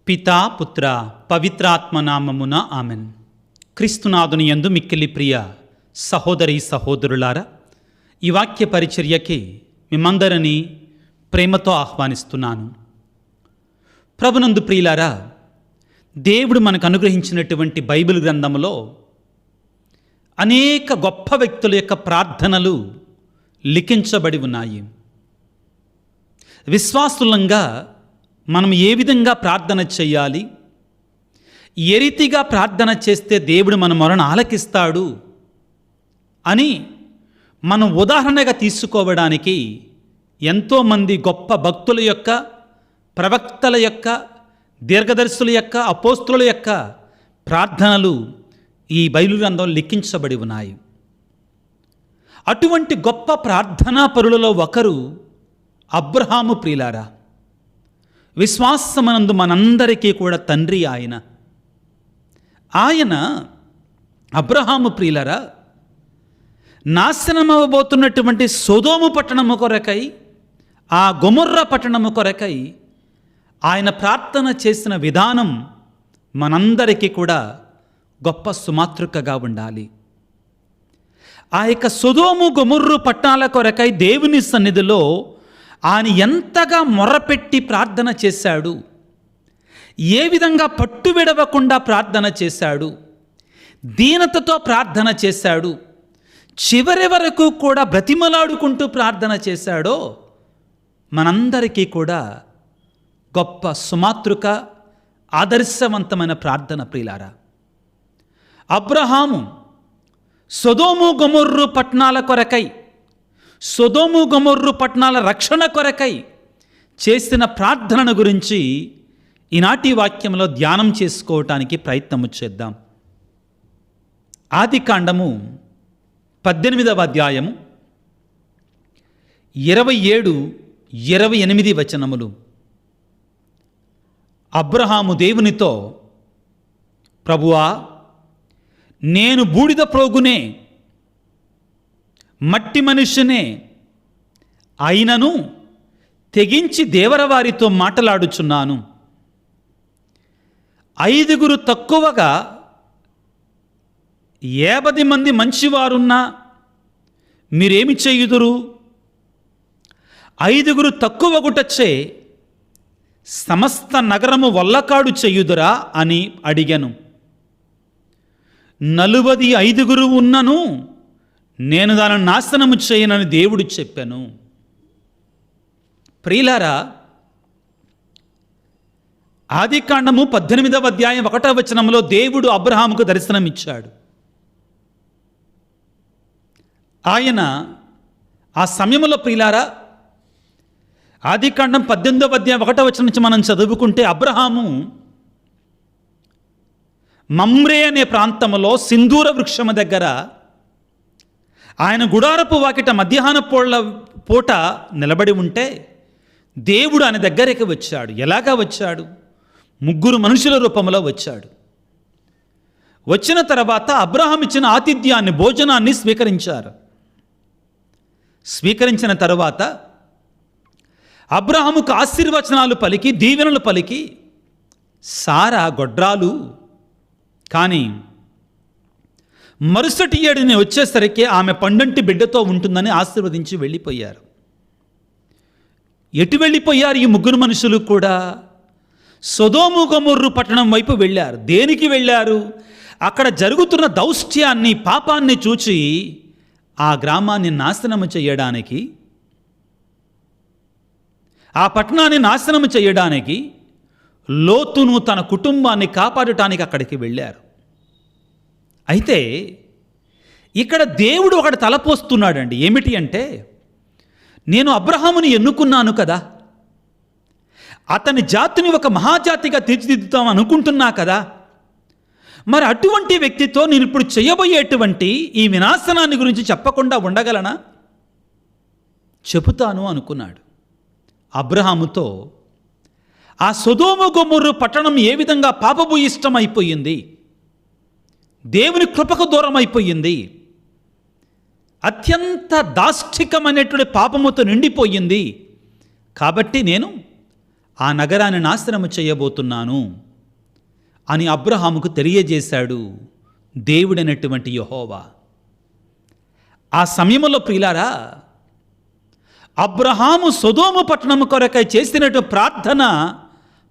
పితా పుత్ర పవిత్రాత్మ నామమున ఆమెన్. క్రీస్తునాథుని యందు మిక్కిలి ప్రియ సహోదరి సహోదరులారా, ఈ వాక్య పరిచర్యకి మిమ్మందరినీ ప్రేమతో ఆహ్వానిస్తున్నాను. ప్రభునందు ప్రియులారా, దేవుడు మనకు అనుగ్రహించినటువంటి బైబిల్ గ్రంథములో అనేక గొప్ప వ్యక్తుల యొక్క ప్రార్థనలు లిఖించబడి ఉన్నాయి. విశ్వాసులంగా మనం ఏ విధంగా ప్రార్థన చేయాలి, ఏ రీతిగా ప్రార్థన చేస్తే దేవుడు మన మొరను ఆలకిస్తాడు అని మనం ఉదాహరణగా తీసుకోవడానికి ఎంతోమంది గొప్ప భక్తుల యొక్క, ప్రవక్తల యొక్క, దీర్ఘదర్శుల యొక్క, అపోస్తుల యొక్క ప్రార్థనలు ఈ బైబిల్ గ్రంథంలో లిఖించబడి ఉన్నాయి. అటువంటి గొప్ప ప్రార్థనా పరులలో ఒకరు అబ్రహాము. ప్రియులారా, విశ్వాసమనందు మనందరికీ కూడా తండ్రి ఆయన అబ్రహాము. ప్రియులారా, నాశనమవబోతున్నటువంటి సొదోము పట్టణము కొరకై, ఆ గొమొర్ర పట్టణము కొరకై ఆయన ప్రార్థన చేసిన విధానం మనందరికీ కూడా గొప్ప సుమాతృకగా ఉండాలి. ఆ యొక్క సొదోము గొమొర్రు పట్టణాల కొరకై దేవుని సన్నిధిలో ఆయన ఎంతగా మొర్రపెట్టి ప్రార్థన చేశాడు, ఏ విధంగా పట్టు విడవకుండా ప్రార్థన చేశాడు, దీనతతో ప్రార్థన చేశాడు, చివరి వరకు కూడా బ్రతిమలాడుకుంటూ ప్రార్థన చేశాడో మనందరికీ కూడా గొప్ప సుమాతృక, ఆదర్శవంతమైన ప్రార్థన. ప్రియులారా, అబ్రహాము సొదోము గొమొర్రు పట్టణాల కొరకై, సొదోము గొమొర్రు పట్టణాల రక్షణ కొరకై చేసిన ప్రార్థనను గురించి ఈనాటి వాక్యంలో ధ్యానం చేసుకోవటానికి ప్రయత్నము చేద్దాం. ఆదికాండము 18వ అధ్యాయము 27-28 వచనములు. అబ్రహాము దేవునితో, ప్రభువా, నేను బూడిద ప్రోగునే, మట్టి మనుష్యనే, అయినను తెగించి దేవరవారితో మాటలాడుచున్నాను. 5 తక్కువగా 50 మంది మంచివారున్నా మీరేమి చేయుదురు? 5 తక్కువగుటచ్చే సమస్త నగరము వల్లకాడు చేయుదురా అని అడిగాను. 45 ఉన్నను నేను దానిని నాశనము చేయనని దేవుడు చెప్పాను. ప్రియులారా, ఆదికాండము 18వ అధ్యాయం 1వ వచనంలో దేవుడు అబ్రహాముకు దర్శనమిచ్చాడు. ఆయన ఆ సమయంలో, ప్రియులారా, ఆదికాండం 18వ అధ్యాయం 1వ వచనం నుంచి మనం చదువుకుంటే, అబ్రహాము మమ్రే అనే ప్రాంతంలో సింధూర వృక్షము దగ్గర ఆయన గుడారపు వాకిట మధ్యాహ్న పూట నిలబడి ఉంటే దేవుడు ఆయన దగ్గరికి వచ్చాడు. ఎలాగా వచ్చాడు? 3 మనుషుల రూపంలో వచ్చాడు. వచ్చిన తర్వాత అబ్రహాం ఇచ్చిన ఆతిథ్యాన్ని, భోజనాన్ని స్వీకరించారు. స్వీకరించిన తర్వాత అబ్రహాముకు ఆశీర్వచనాలు పలికి, దీవెనలు పలికి, సారా గొడ్రాలు కానీ మరుసటి ఏడుని వచ్చేసరికి ఆమె పండంటి బిడ్డతో ఉంటుందని ఆశీర్వదించి వెళ్ళిపోయారు. ఎటు వెళ్ళిపోయారు ఈ 3 మనుషులు కూడా? సొదోము గొమొర్రు పట్టణం వైపు వెళ్ళారు. దేనికి వెళ్ళారు? అక్కడ జరుగుతున్న దౌష్ట్యాన్ని, పాపాన్ని చూచి ఆ గ్రామాన్ని నాశనము చేయడానికి, ఆ పట్టణాన్ని నాశనము చేయడానికి, లోతును తన కుటుంబాన్ని కాపాడటానికి అక్కడికి వెళ్ళారు. అయితే ఇక్కడ దేవుడు ఒకటి తలపోస్తున్నాడండి. ఏమిటి అంటే, నేను అబ్రహాముని ఎన్నుకున్నాను కదా, అతని జాతిని ఒక మహాజాతిగా తీర్చిదిద్దుతాం అనుకుంటున్నా కదా, మరి అటువంటి వ్యక్తితో నేను ఇప్పుడు చేయబోయేటువంటి ఈ వినాశనాన్ని గురించి చెప్పకుండా ఉండగలనా? చెబుతాను అనుకున్నాడు. అబ్రహాముతో ఆ సొదోము గొమొర్రు పట్టణం ఏ విధంగా పాపభూయిష్టమైపోయింది, దేవుని కృపకు దూరం అయిపోయింది, అత్యంత దాష్టికమైనటువంటి పాపముతో నిండిపోయింది. కాబట్టి నేను ఆ నగరాన్ని నాశనము చేయబోతున్నాను అని అబ్రహాముకు తెలియజేశాడు దేవుడైనటువంటి యెహోవా. ఆ సమయంలో ప్రియులారా, అబ్రహాము సొదోము పట్టణము కొరకై చేసినటువంటి ప్రార్థన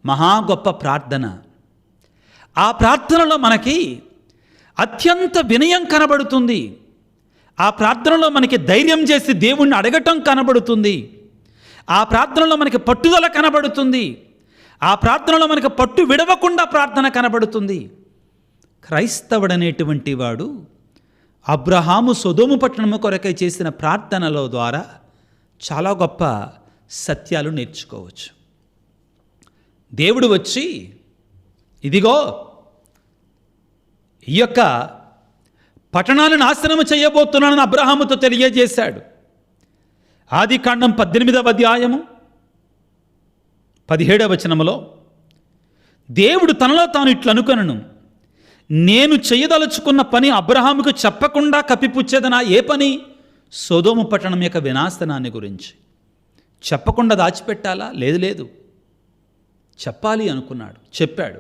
మహా గొప్ప ప్రార్థన. ఆ ప్రార్థనలో మనకి అత్యంత వినయం కనబడుతుంది. ఆ ప్రార్థనలో మనకి ధైర్యం చేసి దేవుణ్ణి అడగటం కనబడుతుంది. ఆ ప్రార్థనలో మనకి పట్టుదల కనబడుతుంది. ఆ ప్రార్థనలో మనకి పట్టు విడవకుండా ప్రార్థన కనబడుతుంది. క్రైస్తవుడనేటువంటి వాడు అబ్రహాము సొదోము పట్టణము కొరకై చేసిన ప్రార్థనల ద్వారా చాలా గొప్ప సత్యాలు నేర్చుకోవచ్చు. దేవుడు వచ్చి, ఇదిగో ఈ యొక్క పట్టణాన్ని నాశనము చేయబోతున్నానని అబ్రహాముతో తెలియజేశాడు. ఆదికాండం 18వ అధ్యాయము 17వ వచనములో దేవుడు తనలో తాను ఇట్లు అనుకొనెను, నేను చేయదలుచుకున్న పని అబ్రహాముకు చెప్పకుండా కప్పిపుచ్చేదనా? ఏ పని? సొదోము పట్టణం యొక్క వినాశనాన్ని గురించి. చెప్పకుండా దాచిపెట్టాలా? లేదు, చెప్పాలి అనుకున్నాడు, చెప్పాడు.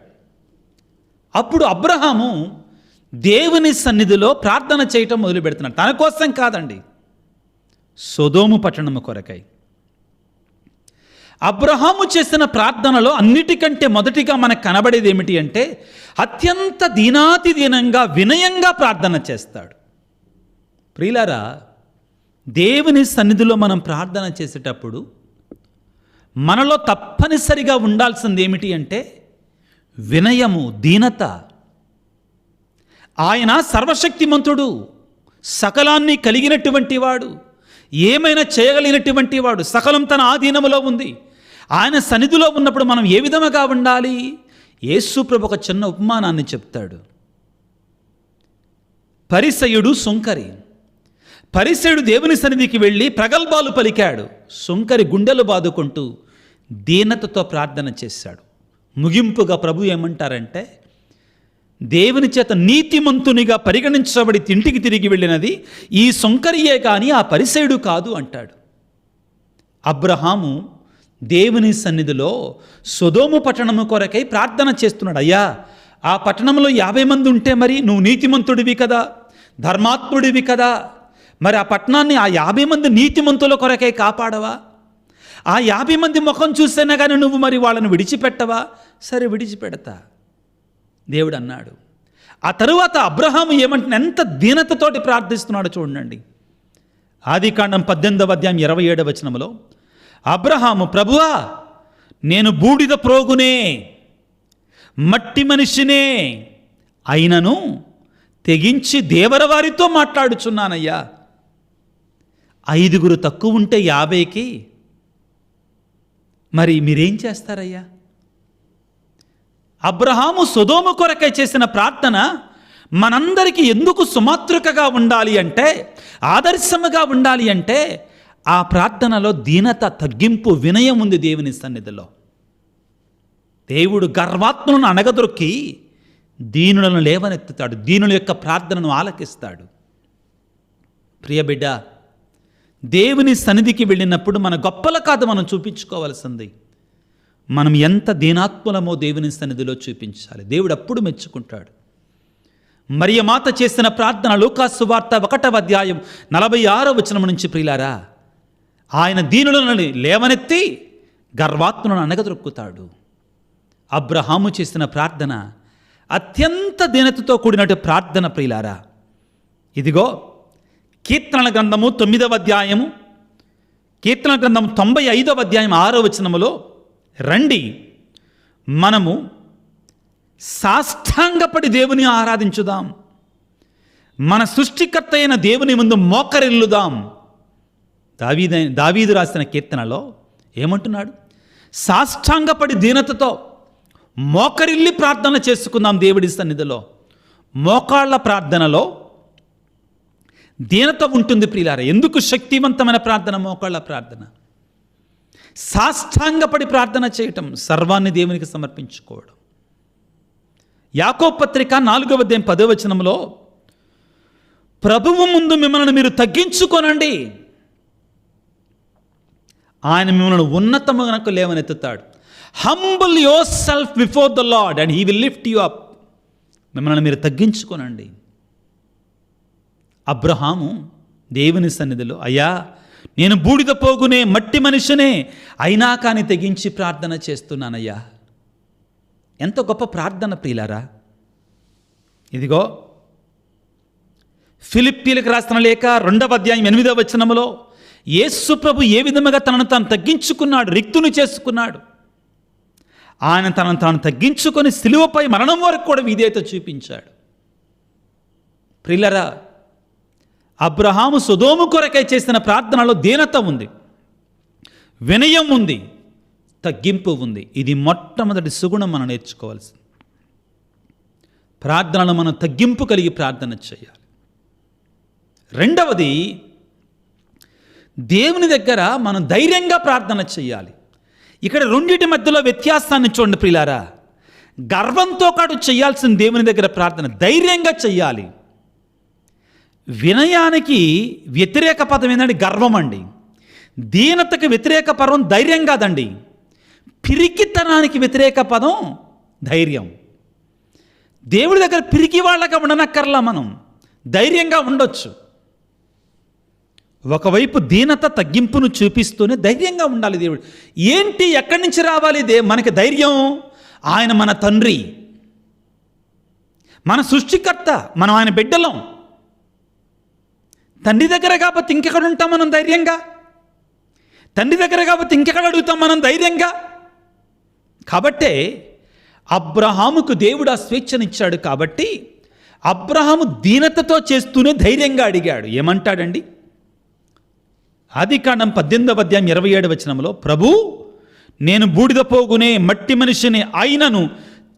అప్పుడు అబ్రహాము దేవుని సన్నిధిలో ప్రార్థన చేయటం మొదలు పెడుతున్నాడు. తన కోసం కాదండి, సొదోము పట్టణము కొరకై. అబ్రహాము చేసిన ప్రార్థనలో అన్నిటికంటే మొదటిగా మనకు కనబడేది ఏమిటి అంటే, అత్యంత దీనాతి దీనంగా వినయంగా ప్రార్థన చేస్తాడు. ప్రియులారా, దేవుని సన్నిధిలో మనం ప్రార్థన చేసేటప్పుడు మనలో తప్పనిసరిగా ఉండాల్సింది ఏమిటి అంటే వినయము, దీనత. ఆయన సర్వశక్తిమంతుడు, సకలాన్ని కలిగినటువంటి వాడు, ఏమైనా చేయగలిగినటువంటి వాడు. సకలం తన ఆధీనములో ఉంది. ఆయన సన్నిధిలో ఉన్నప్పుడు మనం ఏ విధముగా ఉండాలి? యేసు ప్రభు ఒక చిన్న ఉపమానాన్ని చెప్తాడు. పరిసయ్యుడు, సుంకరి. పరిసయ్యుడు దేవుని సన్నిధికి వెళ్ళి ప్రగల్భాలు పలికాడు. సుంకరి గుండెలు బాదుకుంటూ దీనతతో ప్రార్థన చేశాడు. ముగింపుగా ప్రభు ఏమంటారంటే, దేవుని చేత నీతిమంతునిగా పరిగణించబడి ఇంటికి తిరిగి వెళ్ళినది ఈ సుంకరియే కానీ ఆ పరిసయ్యుడు కాదు అంటాడు. అబ్రహాము దేవుని సన్నిధిలో సొదోము పట్టణము కొరకై ప్రార్థన చేస్తున్నాడు. అయ్యా, ఆ పట్టణంలో 50 మంది ఉంటే మరి నువ్వు నీతిమంతుడివి కదా, ధర్మాత్ముడివి కదా, మరి ఆ పట్టణాన్ని ఆ 50 మంది నీతిమంతుల కొరకై కాపాడవా? ఆ 50 మంది ముఖం చూస్తేనే కానీ నువ్వు మరి వాళ్ళని విడిచిపెట్టవా? సరే, విడిచిపెడతా దేవుడు అన్నాడు. ఆ తరువాత అబ్రహాము ఏమంటున్నా, ఎంత దీనతతోటి ప్రార్థిస్తున్నాడు చూడండి. ఆదికాండం 18వ అధ్యాయం 27వ వచనములో అబ్రహాము, ప్రభువా, నేను బూడిద ప్రోగునే, మట్టి మనిషినే, అయినను తెగించి దేవరవారితో మాట్లాడుచున్నానయ్యా. 5 తక్కువ ఉంటే 50కి మరి మీరేం చేస్తారయ్యా? అబ్రహాము సొదోము కొరకై చేసిన ప్రార్థన మనందరికీ ఎందుకు సుమాతృకగా ఉండాలి అంటే, ఆదర్శముగా ఉండాలి అంటే, ఆ ప్రార్థనలో దీనత, తగ్గింపు, వినయం ఉంది దేవుని సన్నిధిలో. దేవుడు గర్వాత్మలను అణగదొక్కి దీనులను లేవనెత్తుతాడు, దీనుల యొక్క ప్రార్థనను ఆలకిస్తాడు. ప్రియ బిడ్డ, దేవుని సన్నిధికి వెళ్ళినప్పుడు మన గొప్పల కాదు మనం చూపించుకోవాల్సింది, మనం ఎంత దీనాత్మలమో దేవుని సన్నిధిలో చూపించాలి. దేవుడు అప్పుడు మెచ్చుకుంటాడు. మరియమాత చేసిన ప్రార్థన లూకాసు సువార్త 1వ అధ్యాయం 46వ వచనం నుంచి ప్రియులారా, ఆయన దీనులను లేవనెత్తి గర్వాత్మలను అణగదొక్కుతాడు. అబ్రహాము చేసిన ప్రార్థన అత్యంత దీనతతో కూడినట్టు ప్రార్థన ప్రియులారా. ఇదిగో కీర్తనల గ్రంథము 9వ అధ్యాయము, కీర్తనల గ్రంథం 95వ అధ్యాయం 6వ వచనములో, రండి మనము సాష్టాంగపడి దేవుని ఆరాధించుదాం, మన సృష్టికర్త అయిన దేవుని ముందు మోకరిల్లుదాం. దావీదు రాసిన కీర్తనలో ఏమంటున్నాడు? సాష్టాంగపడి దీనతతో మోకరిల్లి ప్రార్థన చేసుకుందాం దేవుడి సన్నిధిలో. మోకాళ్ళ ప్రార్థనలో దీనత ఉంటుంది ప్రియులారా. ఎందుకు శక్తివంతమైన ప్రార్థన మోకాళ్ళ ప్రార్థన? సాష్టాంగపడి ప్రార్థన చేయటం, సర్వాన్ని దేవునికి సమర్పించుకోవడం. యాకోబు పత్రిక 4వ అధ్యాయం 10వ వచనంలో, ప్రభువు ముందు మిమ్మల్ని మీరు తగ్గించుకోనండి, ఆయన మిమ్మల్ని ఉన్నతమునకు లేవనెత్తుతాడు. Humble yourself before the lord and he will lift you up. మిమ్మల్ని మీరు తగ్గించుకోనండి. అబ్రహాము దేవుని సన్నిధిలో, అయ్యా నేను బూడిద పోగునే మట్టి మనిషినే, అయినా కానీ తెగించి ప్రార్థన చేస్తున్నానయ్యా. ఎంత గొప్ప ప్రార్థన ప్రియులారా. ఇదిగో ఫిలిప్పీలకు రాసిన లేఖ 2వ అధ్యాయం 8వ వచనములో యేసు ప్రభు ఏ విధముగా తనను తాను తగ్గించుకున్నాడు, రిక్తుని చేసుకున్నాడు. ఆయన తనను తాను తగ్గించుకొని సిలువపై మరణం వరకు కూడా విధేయత చూపించాడు. ప్రియులారా, అబ్రహాము సొదోము కొరకై చేసిన ప్రార్థనలో దీనత ఉంది, వినయం ఉంది, తగ్గింపు ఉంది. ఇది మొట్టమొదటి సుగుణం మనం నేర్చుకోవాల్సింది. ప్రార్థనలో మనం తగ్గింపు కలిగి ప్రార్థన చేయాలి. రెండవది, దేవుని దగ్గర మనం ధైర్యంగా ప్రార్థన చేయాలి. ఇక్కడ రెండింటి మధ్యలో వ్యత్యాసాన్ని చూడండి ప్రియులారా. గర్వంతో కాదు చేయాల్సిన దేవుని దగ్గర ప్రార్థన, ధైర్యంగా చెయ్యాలి. వినయానికి వ్యతిరేక పదం ఏంటంటే గర్వం అండి. దీనతకి వ్యతిరేక పదం ధైర్యం కాదండి. పిరికితనానికి వ్యతిరేక పదం ధైర్యం. దేవుడి దగ్గర పిరికి వాళ్ళగా ఉండనక్కర్లా, మనం ధైర్యంగా ఉండొచ్చు. ఒకవైపు దీనత తగ్గింపును చూపిస్తూనే ధైర్యంగా ఉండాలి. దేవుడు ఏంటి, ఎక్కడి నుంచి రావాలి మనకి ధైర్యం? ఆయన మన తండ్రి, మన సృష్టికర్త, మనం ఆయన బిడ్డలం. తండ్రి దగ్గర కాబట్టి ఇంకెక్కడ ఉంటాం మనం ధైర్యంగా? తండ్రి దగ్గర కాబట్టి ఇంకెక్కడ అడుగుతాం మనం ధైర్యంగా? కాబట్టే అబ్రహాముకు దేవుడు ఆ స్వేచ్ఛనిచ్చాడు. కాబట్టి అబ్రహాము దీనతతో చేస్తూనే ధైర్యంగా అడిగాడు. ఏమంటాడండి? ఆదికాండం 18వ అధ్యాయం 27వ వచనంలో, ప్రభు నేను బూడిద పోగునే మట్టి మనిషిని అయినను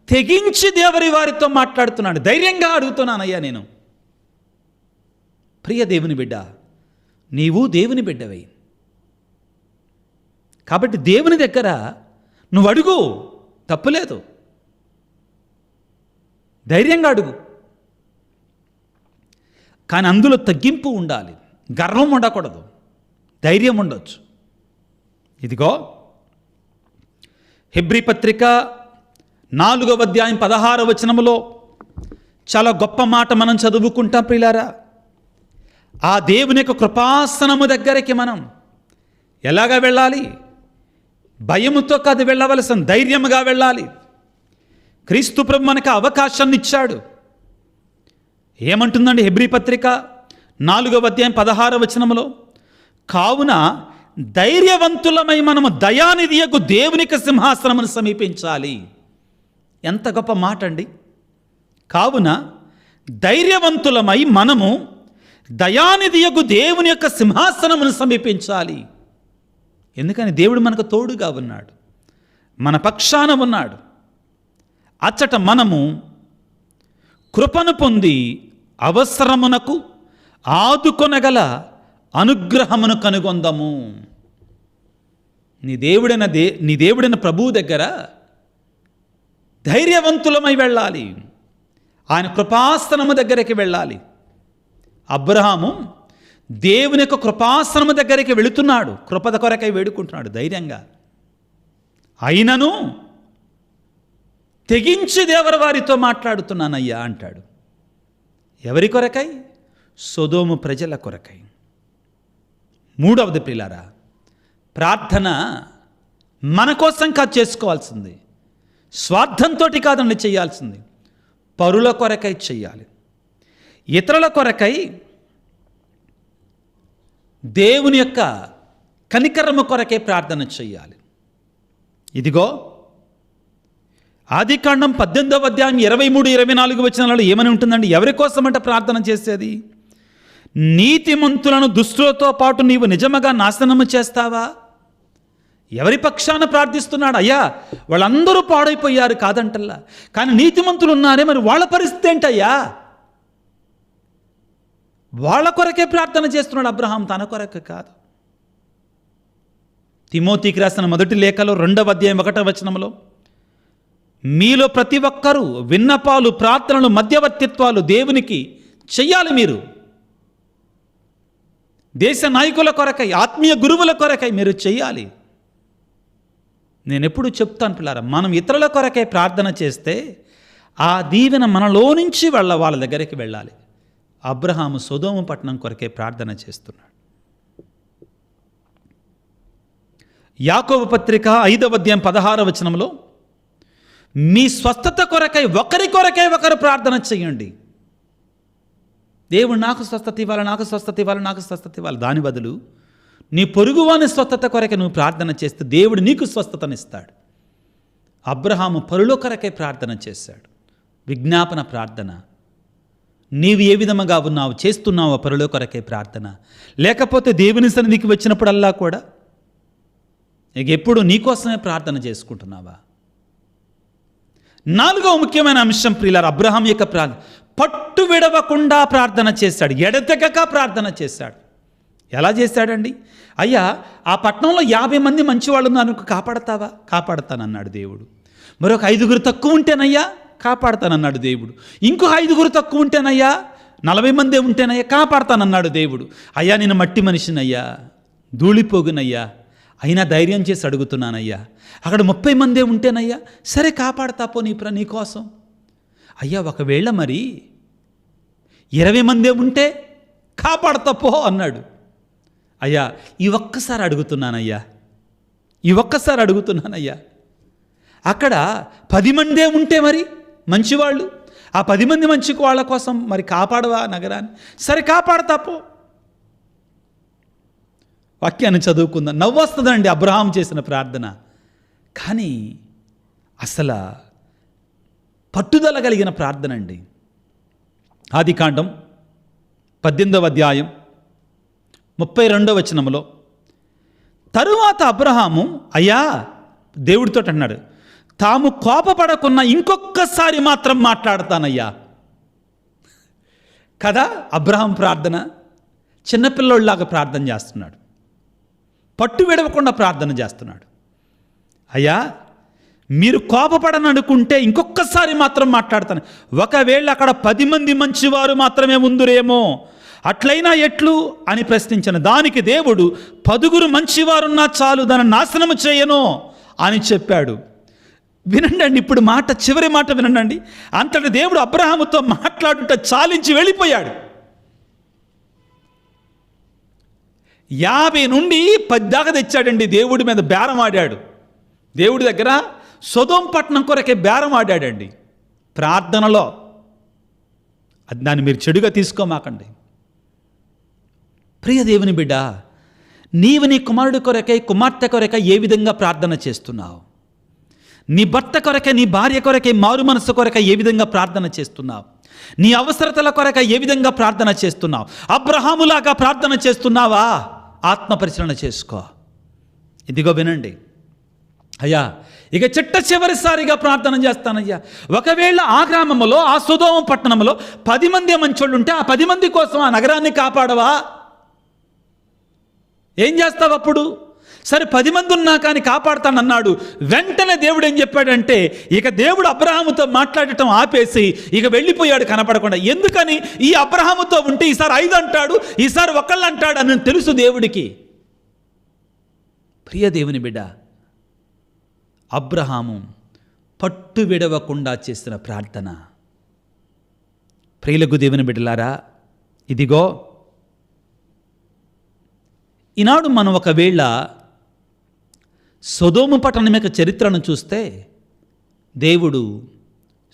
తెగించి దేవుని వారితో మాట్లాడుతున్నాడు. ధైర్యంగా అడుగుతున్నానయ్యా నేను. ప్రియ దేవుని బిడ్డ, నీవు దేవుని బిడ్డవై కాబట్టి దేవుని దగ్గర నువ్వు అడుగు, తప్పులేదు. ధైర్యంగా అడుగు. కానీ అందులో తగ్గింపు ఉండాలి, గర్వం ఉండకూడదు, ధైర్యం ఉండొచ్చు. ఇదిగో హెబ్రీ పత్రిక 4వ అధ్యాయం 16వ వచనములో చాలా గొప్ప మాట మనం చదువుకుంటాం ప్రియులారా. ఆ దేవుని యొక్క కృపాసనము దగ్గరికి మనం ఎలాగా వెళ్ళాలి? భయముతో కాదు వెళ్ళవలసిన, ధైర్యముగా వెళ్ళాలి. క్రీస్తు ప్రభు మనకు అవకాశాన్ని ఇచ్చాడు. ఏమంటుందండి హెబ్రీ పత్రిక 4వ అధ్యాయం 16వ వచనములో, కావున ధైర్యవంతులమై మనము దయానిధియగు దేవునికి సింహాసనమును సమీపించాలి. ఎంత గొప్ప మాట అండి. కావున ధైర్యవంతులమై మనము దయానిధియగు దేవుని యొక్క సింహాసనమును సమీపించాలి. ఎందుకని దేవుడు మనకు తోడుగా ఉన్నాడు, మన పక్షాన ఉన్నాడు. అచ్చట మనము కృపను పొంది అవసరమునకు ఆదుకొనగల అనుగ్రహమును కనుగొందము. నీ దేవుడైన ప్రభువు దగ్గర ధైర్యవంతులమై వెళ్ళాలి. ఆయన కృపాసనము దగ్గరికి వెళ్ళాలి. అబ్రహాము దేవుని యొక్క కృపాసనము దగ్గరికి వెళుతున్నాడు, కృపద కొరకై వేడుకుంటున్నాడు ధైర్యంగా. అయినను తెగించి దేవర వారితో మాట్లాడుతున్నానయ్యా అంటాడు. ఎవరి కొరకై? సొదోము ప్రజల కొరకై. మూడవది ప్రియులారా, ప్రార్థన మన కోసం కాదు చేసుకోవాల్సింది, స్వార్థంతో కాదండి చేయాల్సింది, పరుల కొరకై చెయ్యాలి. ఇతరుల కొరకై, దేవుని యొక్క కనికరము కొరకే ప్రార్థన చెయ్యాలి. ఇదిగో ఆదికాండం 18వ అధ్యాయం 23-24 వచనాలలో ఏమని ఉంటుందండి? ఎవరి కోసమంట ప్రార్థన చేసేది? నీతిమంతులను దుష్టులతో పాటు నీవు నిజముగా నాశనము చేస్తావా? ఎవరి పక్షాన ప్రార్థిస్తున్నాడు? అయ్యా వాళ్ళందరూ పాడైపోయారు కాదంటల్లా, కానీ నీతిమంతులు ఉన్నారే, మరి వాళ్ళ పరిస్థితి ఏంటయ్యా? వాళ్ళ కొరకే ప్రార్థన చేస్తున్నాడు అబ్రహాం, తన కొరకు కాదు. తిమోతికి రాసిన మొదటి లేఖలో 2వ అధ్యాయం 1వ వచనంలో, మీలో ప్రతి ఒక్కరూ విన్నపాలు, ప్రార్థనలు, మధ్యవర్తిత్వాలు దేవునికి చెయ్యాలి. మీరు దేశ నాయకుల కొరకై, ఆత్మీయ గురువుల కొరకై మీరు చెయ్యాలి. నేను ఎప్పుడు చెప్తాను పిల్లారా, మనం ఇతరుల కొరకే ప్రార్థన చేస్తే ఆ దీవెన మనలో నుంచి వాళ్ళ దగ్గరికి వెళ్ళాలి. అబ్రహాము సొదొమ పట్టణం కొరకే ప్రార్థన చేస్తున్నాడు. యాకోబు పత్రిక 5వ అధ్యాయం 16వ వచనంలో, మీ స్వస్థత కొరకై ఒకరి కొరకై ఒకరు ప్రార్థన చేయండి. దేవుడు నాకు స్వస్థత ఇవ్వాలి, నాకు స్వస్థత ఇవ్వాలి, నాకు స్వస్థత ఇవ్వాలి. దాని బదులు నీ పొరుగువాని స్వస్థత కొరకే నువ్వు ప్రార్థన చేస్తే దేవుడు నీకు స్వస్థతనిస్తాడు. అబ్రహాము పరుల కొరకే ప్రార్థన చేశాడు. విజ్ఞాపన ప్రార్థన. నీవు ఏ విధముగా ఉన్నావు, చేస్తున్నావు పరుల కొరకే ప్రార్థన. లేకపోతే దేవుని సన్నిధికి వచ్చినప్పుడల్లా కూడా ఇక ఎప్పుడు నీకోసమే ప్రార్థన చేసుకుంటున్నావా? 4వ ముఖ్యమైన అంశం ప్రియులారా, అబ్రహాం యొక్క ప్రార్థన. పట్టు విడవకుండా ప్రార్థన చేశాడు, ఎడతెగక ప్రార్థన చేశాడు. ఎలా చేశాడండి? అయ్యా, ఆ పట్టణంలో 50 మంది మంచివాళ్ళు నన్ను కాపాడతావా? కాపాడతానన్నాడు దేవుడు. మరొక 5 తక్కువ ఉంటేనయ్యా కాపాడతానన్నాడు దేవుడు. ఇంకో 5 తక్కువ ఉంటేనయ్యా, 40 మందే ఉంటేనయ్యా కాపాడతానన్నాడు దేవుడు. అయ్యా, నేను మట్టి మనిషినయ్యా, ధూళిపోగునయ్యా, అయినా ధైర్యం చేసి అడుగుతున్నానయ్యా. అక్కడ 30 మందే ఉంటేనయ్యా, సరే కాపాడతాపో నీ కోసం. అయ్యా, ఒకవేళ మరి 20 మందే ఉంటే కాపాడతాపో అన్నాడు. అయ్యా, ఈ ఒక్కసారి అడుగుతున్నానయ్యా. అక్కడ 10 మందే ఉంటే మరి మంచివాళ్ళు, ఆ 10 మంది మంచి వాళ్ళ కోసం మరి కాపాడవా నగరాన్ని? సరే కాపాడతాపో. వాక్యాన్ని చదువుకుందాం. నవ్వొస్తుందండి అబ్రహాం చేసిన ప్రార్థన. కానీ అసలు పట్టుదల కలిగిన ప్రార్థన అండి. ఆదికాండం 18వ అధ్యాయం 32వ వచనంలో, తరువాత అబ్రహాము అయ్యా దేవుడితో అన్నాడు, తాము కోపపడకున్నా ఇంకొక్కసారి మాత్రం మాట్లాడతానయ్యా. కదా అబ్రహాం ప్రార్థన. చిన్నపిల్లోళ్ళలాగా ప్రార్థన చేస్తున్నాడు, పట్టు విడవకుండా ప్రార్థన చేస్తున్నాడు. అయ్యా, మీరు కోపపడననుకుంటే ఇంకొక్కసారి మాత్రం మాట్లాడతాను. ఒకవేళ అక్కడ 10 మంది మంచివారు మాత్రమే ఉందురేమో, అట్లయినా ఎట్లు అని ప్రశ్నించిన దానికి దేవుడు 10 మంచివారున్నా చాలు, దాన్ని నాశనము చేయను అని చెప్పాడు. వినండి ఇప్పుడు చివరి మాట వినండి. అంతటి దేవుడు అబ్రహాముతో మాట్లాడుట చాలించి వెళ్ళిపోయాడు. 50 నుండి 10 దాకా తెచ్చాడండి. దేవుడి మీద బేరం ఆడాడు. దేవుడి దగ్గర సొదొమ పట్టణం కొరకే బేరం ఆడాడండి ప్రార్థనలో. దాన్ని మీరు చెడుగా తీసుకోమాకండి. ప్రియ దేవుని బిడ్డ, నీవు నీ కుమారుడి కొరకై, కుమార్తె కొరకై ఏ విధంగా ప్రార్థన చేస్తున్నావు? నీ భర్త కొరకై, నీ భార్య కొరకై, మారు మనసు కొరకై ఏ విధంగా ప్రార్థన చేస్తున్నావు? నీ అవసరతల కొరకై ఏ విధంగా ప్రార్థన చేస్తున్నావు? అబ్రహాములాగా ప్రార్థన చేస్తున్నావా? ఆత్మ పరిశీలన చేసుకో. ఇదిగో వినండి అయ్యా, ఇక చివరిసారిగా ప్రార్థన చేస్తానయ్యా. ఒకవేళ ఆ గ్రామంలో, ఆ సొదొమ పట్టణంలో 10 మంది మంచోళ్ళు ఉంటే ఆ 10 మంది కోసం ఆ నగరాన్ని కాపాడవా? ఏం చేస్తావు అప్పుడు? సరే 10 మంది ఉన్నా కానీ కాపాడుతానన్నాడు. వెంటనే దేవుడు ఏం చెప్పాడంటే, ఇక దేవుడు అబ్రహాముతో మాట్లాడటం ఆపేసి ఇక వెళ్ళిపోయాడు కనపడకుండా. ఎందుకని? ఈ అబ్రహాముతో ఉంటే ఈసారి 5 అంటాడు, ఈసారి 1 అంటాడు అని తెలుసు దేవుడికి. ప్రియ దేవుని బిడ్డ, అబ్రహాము పట్టు విడవకుండా చేసిన ప్రార్థన. ప్రియులకు దేవుని బిడ్డలారా, ఇదిగో ఈనాడు మనం ఒకవేళ సొదొమ పట్టణం యొక్క చరిత్రను చూస్తే, దేవుడు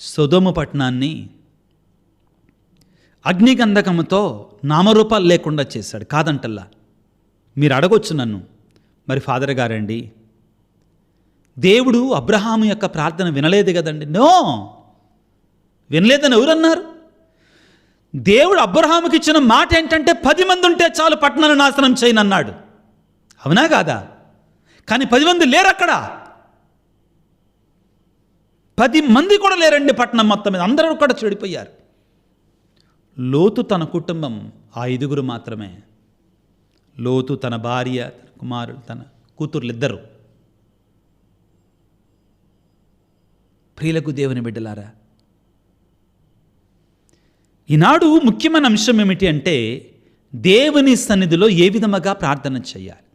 సొదొమ పట్టణాన్ని అగ్నిగంధకముతో నామరూపాలు లేకుండా చేశాడు. కాదంటల్లా. మీరు అడగొచ్చు నన్ను, మరి ఫాదర్ గారండి, దేవుడు అబ్రహాము యొక్క ప్రార్థన వినలేదు కదండి? నో, వినలేదని ఎవరన్నారు? దేవుడు అబ్రహాముకి ఇచ్చిన మాట ఏంటంటే 10 మంది ఉంటే చాలు, పట్టణాన్ని నాశనం చేయనన్నాడు. అవునా కాదా? కానీ 10 మంది లేరు అక్కడ. 10 మంది కూడా లేరండి పట్టణం మొత్తం మీద. అందరూ కూడా చెడిపోయారు. లోతు తన కుటుంబం ఆ 5 మాత్రమే. లోతు, తన భార్య, తన కుమారుడు, తన కూతుర్లు 2. ప్రియులకు దేవుని బిడ్డలారా, ఈనాడు ముఖ్యమైన అంశం ఏమిటి అంటే, దేవుని సన్నిధిలో ఏ విధముగా ప్రార్థన చేయాలి?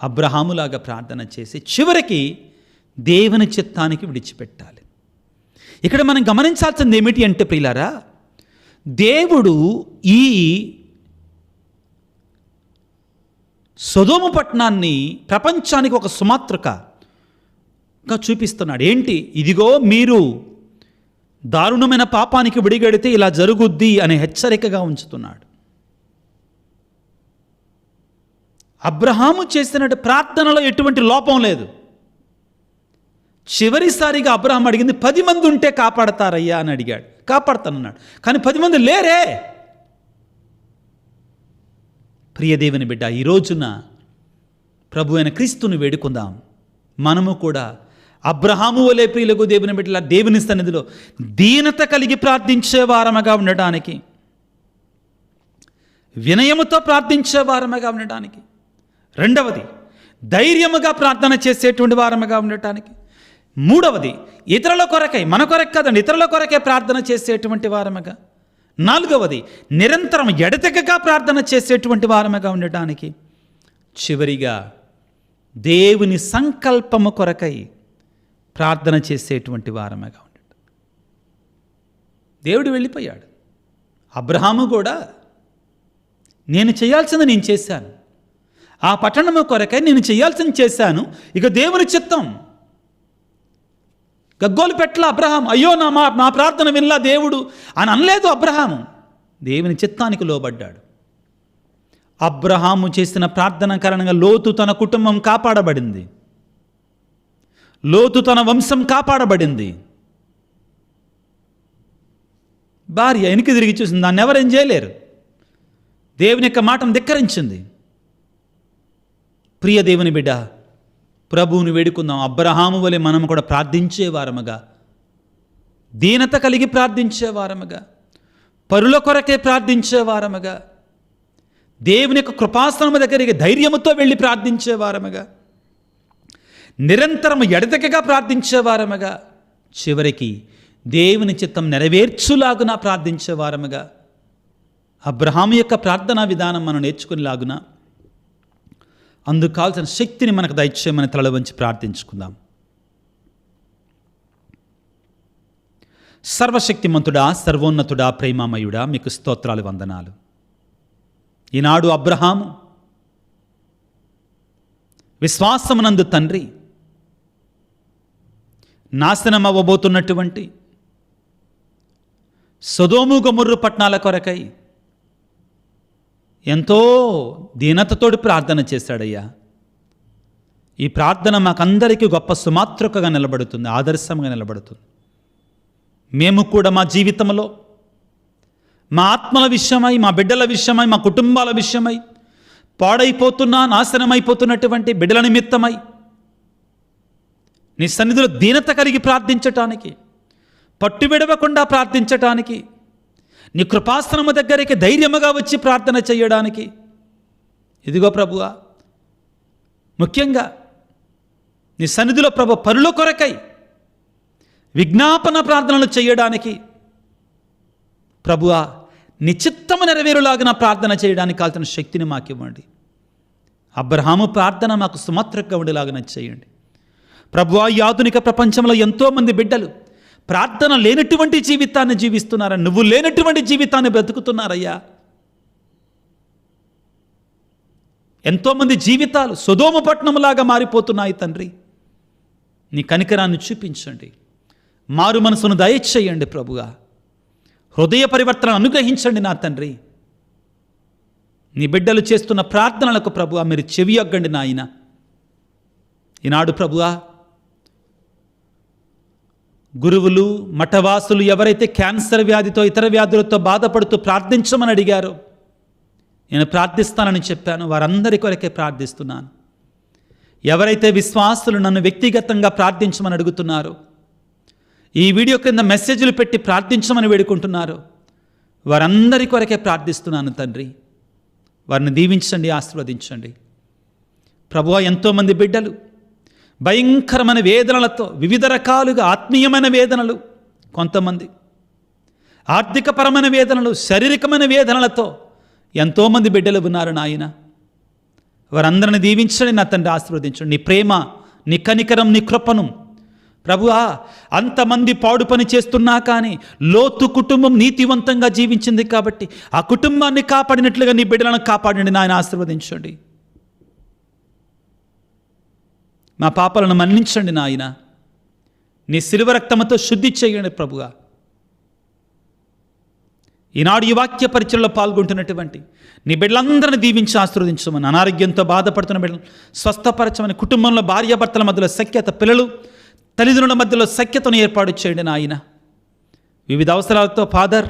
అబ్రహాములాగా ప్రార్థన చేసి చివరికి దేవుని చిత్తానికి విడిచిపెట్టాలి. ఇక్కడ మనం గమనించాల్సింది ఏమిటి అంటే ప్రియులారా, దేవుడు ఈ సొదొమ పట్టణాన్ని ప్రపంచానికి ఒక సుమాతృకగా చూపిస్తున్నాడు. ఏంటి? ఇదిగో మీరు దారుణమైన పాపానికి విడిగడితే ఇలా జరుగుద్ది అనే హెచ్చరికగా ఉంచుతున్నాడు. అబ్రహాము చేసిన ప్రార్థనలో ఎటువంటి లోపం లేదు. చివరిసారిగా అబ్రహాం అడిగింది 10 మంది ఉంటే కాపాడతారయ్యా అని అడిగాడు. కాపాడతానన్నాడు. కానీ 10 మంది లేరే. ప్రియదేవుని బిడ్డ, ఈ రోజున ప్రభు అయిన క్రీస్తుని వేడుకుందాం. మనము కూడా అబ్రహాము వలె ప్రియులకు దేవుని బిడ్డల దేవుని సన్నిధిలో దీనత కలిగి ప్రార్థించే వారముగా ఉండటానికి, వినయముతో ప్రార్థించే వారముగా ఉండటానికి, రెండవది ధైర్యముగా ప్రార్థన చేసేటువంటి వారముగా ఉండటానికి, మూడవది ఇతరుల కొరకై, మన కొరకు కాదండి, ఇతరుల కొరకే ప్రార్థన చేసేటువంటి వారముగా, నాలుగవది నిరంతరం ఎడతెగక ప్రార్థన చేసేటువంటి వారముగా ఉండటానికి, చివరిగా దేవుని సంకల్పము కొరకై ప్రార్థన చేసేటువంటి వారముగా ఉండటం. దేవుడు వెళ్ళిపోయాడు. అబ్రహాము కూడా నేను చేయాల్సింది నేను చేశాను, ఆ పట్టణము కొరకై నేను చేయాల్సింది చేశాను, ఇక దేవుని చిత్తం. గగ్గోలు పెట్టల అబ్రహాం, అయ్యో నా ప్రార్థన వినలా దేవుడు అని అనలేదు అబ్రహాము. దేవుని చిత్తానికి లోబడ్డాడు. అబ్రహాము చేసిన ప్రార్థన కారణంగా లోతు తన కుటుంబం కాపాడబడింది, లోతు తన వంశం కాపాడబడింది. భార్య వెనక్కి తిరిగి చూసింది, దాన్ని ఎవరేం చేయలేరు. దేవుని యొక్క మాటను ధిక్కరించింది. ప్రియ దేవుని బిడ్డ, ప్రభువుని వేడుకుందాం. అబ్రహాము వలె మనం కూడా ప్రార్థించే వారముగా, దీనత కలిగి ప్రార్థించే వారముగా, పరుల కొరకే ప్రార్థించే వారముగా, దేవుని యొక్క కృపాసనము దగ్గరికి ధైర్యముతో వెళ్ళి ప్రార్థించే వారముగా, నిరంతరం ఎడతెగక ప్రార్థించే వారముగా, చివరికి దేవుని చిత్తం నెరవేర్చులాగున ప్రార్థించే వారముగా, అబ్రహాము యొక్క ప్రార్థనా విధానం మనం నేర్చుకునేలాగున అందుకు కావాల్సిన శక్తిని మనకు దయచేయమని తల వంచి ప్రార్థించుకుందాం. సర్వశక్తిమంతుడా, సర్వోన్నతుడా, ప్రేమామయుడా, మీకు స్తోత్రాలు, వందనాలు. ఈనాడు అబ్రహాము విశ్వాసమునందు తండ్రి నాశనం అవ్వబోతున్నటువంటి సొదొమ గొమొర్రా పట్టణాల కొరకై ఎంతో దీనతతోటి ప్రార్థన చేశాడయ్యా. ఈ ప్రార్థన మాకందరికీ గొప్ప సుమాతృకగా నిలబడుతుంది, ఆదర్శంగా నిలబడుతుంది. మేము కూడా మా జీవితంలో, మా ఆత్మల విషయమై, మా బిడ్డల విషయమై, మా కుటుంబాల విషయమై, పాడైపోతున్నా నాశనమైపోతున్నటువంటి బిడ్డల నిమిత్తమై నీ సన్నిధిలో దీనత కలిగి ప్రార్థించటానికి, పట్టువిడవకుండా ప్రార్థించటానికి, నీ కృపాసనము దగ్గరికి ధైర్యముగా వచ్చి ప్రార్థన చేయడానికి, ఇదిగో ప్రభువా, ముఖ్యంగా నీ సన్నిధిలో ప్రభు పరుల కొరకై విజ్ఞాపన ప్రార్థనలు చేయడానికి, ప్రభువా నీ చిత్తము నెరవేరులాగిన ప్రార్థన చేయడానికి కాల్సిన శక్తిని మాకు ఇవ్వండి. అబ్రహాము ప్రార్థన మాకు సుమాత్రగా ఉండేలాగా చేయండి. ప్రభువా, ఈ ఆధునిక ప్రపంచంలో ఎంతోమంది బిడ్డలు ప్రార్థన లేనటువంటి జీవితాన్ని జీవిస్తున్నారని, నువ్వు లేనటువంటి జీవితాన్ని బ్రతుకుతున్నారయ్యా. ఎంతోమంది జీవితాలు సొదొమ పట్టణంలాగా మారిపోతున్నాయి తండ్రి. నీ కనికరాన్ని చూపించండి, మారు మనసును దయచేయండి ప్రభుగా, హృదయ పరివర్తన అనుగ్రహించండి నా తండ్రి. నీ బిడ్డలు చేస్తున్న ప్రార్థనలకు ప్రభువా మీరు చెవియొగ్గండి నాయన. ఈనాడు ప్రభువా, గురువులు, మఠవాసులు ఎవరైతే క్యాన్సర్ వ్యాధితో, ఇతర వ్యాధులతో బాధపడుతూ ప్రార్థించమని అడిగారో, నేను ప్రార్థిస్తానని చెప్పాను, వారందరి కొరకే ప్రార్థిస్తున్నాను. ఎవరైతే విశ్వాసులు నన్ను వ్యక్తిగతంగా ప్రార్థించమని అడుగుతున్నారో, ఈ వీడియో కింద మెసేజ్లు పెట్టి ప్రార్థించమని వేడుకుంటున్నారో, వారందరి కొరకే ప్రార్థిస్తున్నాను తండ్రి. వారిని దీవించండి, ఆశీర్వదించండి ప్రభువా. ఎంతోమంది బిడ్డలు భయంకరమైన వేదనలతో, వివిధ రకాలుగా ఆత్మీయమైన వేదనలు, కొంతమంది ఆర్థికపరమైన వేదనలు, శారీరకమైన వేదనలతో ఎంతోమంది బిడ్డలు ఉన్నారు నాయన. వారందరిని దీవించండి నా తండ్రి, ఆశీర్వదించండి. నీ ప్రేమ, నీ కనికరం, నీ కృపను ప్రభువా, అంతమంది పాడు పని చేస్తున్నా కానీ లోతు కుటుంబం నీతివంతంగా జీవించింది కాబట్టి ఆ కుటుంబాన్ని కాపాడినట్లుగా నీ బిడ్డలను కాపాడండి నాయన, ఆశీర్వదించండి. మా పాపాలను మన్నించండి నాయన, నీ శిలువ రక్తముతో శుద్ధి చేయండి ప్రభువా. ఈనాడు ఈ వాక్య పరిచయలో పాల్గొంటున్నటువంటి నీ బిడ్డలందరినీ దీవించి ఆశీర్వదించమని, అనారోగ్యంతో బాధపడుతున్న బిడ్డలు స్వస్థపరచమని, కుటుంబంలో భార్యాభర్తల మధ్యలో సఖ్యత, పిల్లలు తల్లిదండ్రుల మధ్యలో సఖ్యతను ఏర్పాటు చేయండి నాయన. వివిధ అవసరాలతో ఫాదర్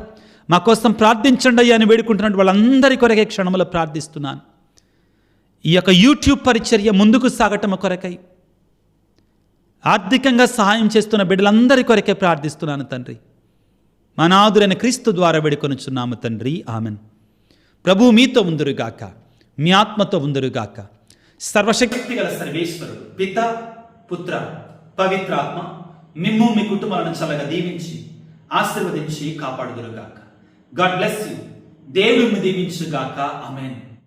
మా కోసం ప్రార్థించండి అయ్యా అని వేడుకుంటున్నట్టు వాళ్ళందరి కొరకే క్షణంలో ప్రార్థిస్తున్నాను. ఈ యొక్క యూట్యూబ్ పరిచర్య ముందుకు సాగటం కొరకై ఆర్థికంగా సహాయం చేస్తున్న బిడ్డలందరి కొరకే ప్రార్థిస్తున్నాను తండ్రి. మా నాథుడైన క్రీస్తు ద్వారా వేడుకొనుచున్నాము తండ్రి, ఆమెన్. ప్రభు మీతో ఉందురుగాక, మీ ఆత్మతో ఉందురుగాక. సర్వశక్తి గల సర్వేశ్వరుడు పిత, పుత్ర, పవిత్రాత్మ మిమ్ము మీ కుటుంబాలను చల్లగా దీవించి ఆశీర్వదించి కాపాడుదురుగాక. God bless you. దేవుడు దీవించుగాక. ఆమేన్.